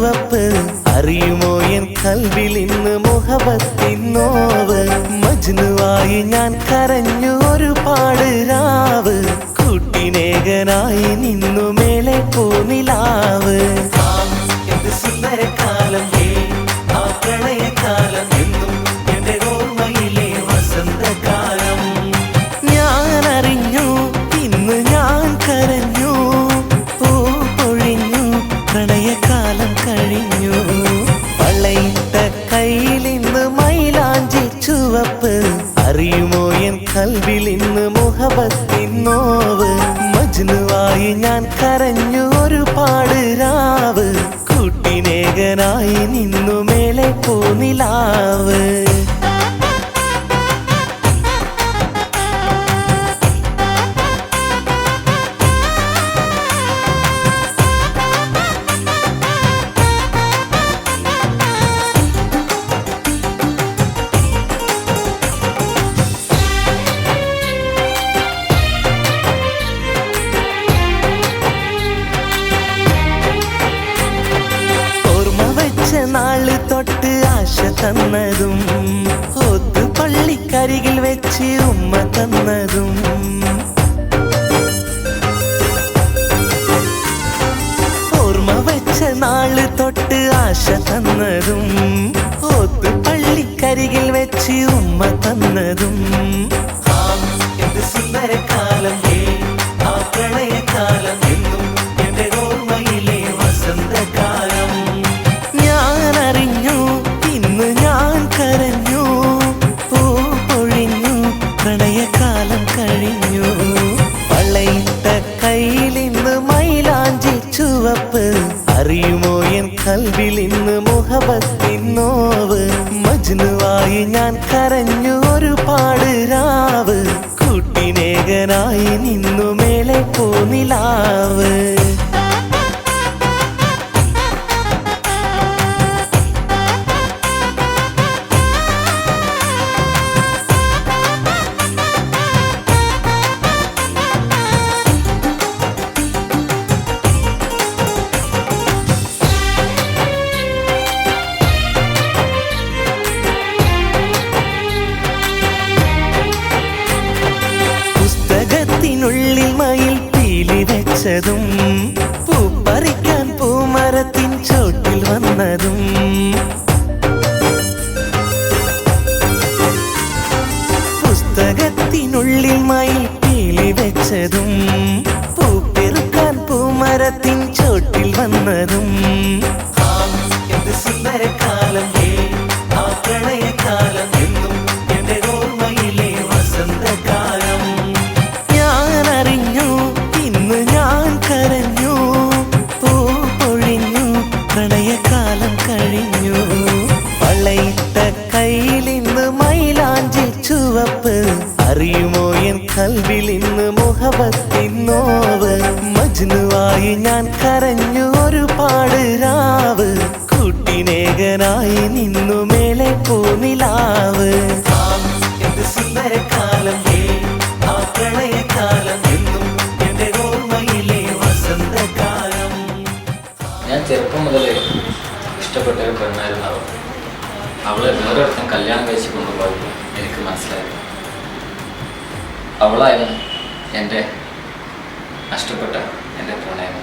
ചുവപ്പ് അറിയുമോ എൻ കൽവിൽ ഇന്ന് മുഹബത്തിൻ നോവ് മജ്നുവായി ഞാൻ കരഞ്ഞു ഒരുപാട് രാവ് കൂട്ടിനേകനായി നിന്നു മേലെ പൂനിലാവ് സുന്ദരകാലം ആ പ്രണയകാലം എന്നും എന്റെ ഓർമ്മയിലെ വസന്തകാലം ഞാൻ അറിഞ്ഞു ഇന്ന് ഞാൻ കരഞ്ഞു പൂ പൊഴിഞ്ഞു പ്രണയകാലം കഴിഞ്ഞു വളയിട്ട കയ്യിൽ ഇന്ന് മൈലാഞ്ചി ചുവപ്പ് അറിയുമോ എൻ കൽവിൽ ഇന്ന് മുഹബത്തിൻ നോവ് മജ്നുവായി ഞാൻ കരഞ്ഞു ഒരുപാട് രാവ് കൂട്ടിനേകനായി നിന്നു മേലെ പൂനിലാവ് നാള് തൊട്ട് ആശ തന്നതും ഒത്തു പള്ളിക്കരികിൽ വെച്ച് ഉമ്മ തന്നതും ഓർമ്മ വെച്ച നാള് തൊട്ട് ആശ തന്നതും ഒത്തു പള്ളിക്കരികിൽ വെച്ച് ഉമ്മ തന്നതും സുന്ദരകാലം ആ പ്രണയകാലം എന്നും എന്റെ ഓർമ്മയിലെ വസന്തകാലം ഞാൻ അറിഞ്ഞു ഇന്ന് ഞാൻ കരഞ്ഞു പൂ പൊഴിഞ്ഞു പ്രണയകാലം കഴിഞ്ഞു വളയിട്ട കയ്യിൽ ഇന്ന് മൈലാഞ്ചി ചുവപ്പ് അറിയുമോ എൻ കൽവിൽ ഇന്ന് മുഹബത്തിൻ നോവ് മജ്നുവായി ഞാൻ കരഞ്ഞു ഒരുപാട് രാവ് കൂട്ടിനേകനായി നിന്നു മേലെ പൂനിലാവ് ുള്ളിൽ മയിൽ പീലി വെച്ചതും പൂപ്പറിക്കാൻ പൂമരത്തിൻ ചോട്ടിൽ വന്നതും പുസ്തകത്തിനുള്ളിൽ മയിൽ പീലി വെച്ചതും പൂപ്പെറുക്കാൻ പൂമരത്തിൻ ചോട്ടിൽ വന്നതും സുന്ദരകാലം ആ പ്രണയകാലം എന്നും എന്റെ ഓർമ്മയിലെ വസന്തകാലം ഞാൻ അറിഞ്ഞു ഇന്ന് ഞാൻ കരഞ്ഞു പൂ പൊഴിഞ്ഞു പ്രണയകാലം കഴിഞ്ഞു വളയിട്ട കയ്യിൽ ഇന്ന് മൈലാഞ്ചി ചുവപ്പ് അറിയുമോ എൻ കൽവിൽ ഇന്ന് മുഹബത്തിൻ നോവ് മജ്നുവായി ഞാൻ കരഞ്ഞു ഒരുപാട് രാവ് കൂട്ടിനേകനായി നിന്നു മേലെ പൂനിലാവ് സുന്ദരകാലം ആ പ്രണയകാലം എന്നും എന്റെ ഓർമ്മയിലെ വസന്തകാലം ഞാൻ ചെറുപ്പം മുതൽ ഇഷ്ടപ്പെട്ട ഒരു പെണ്ണായിരുന്നു അവളെ വേറൊരുത്തൻ കല്യാണം കഴിച്ച് കൊണ്ടുപോയി എനിക്ക് മനസ്സിലായി അവളായിരുന്നു എൻ്റെ നഷ്ടപ്പെട്ട എൻ്റെ പ്രണയം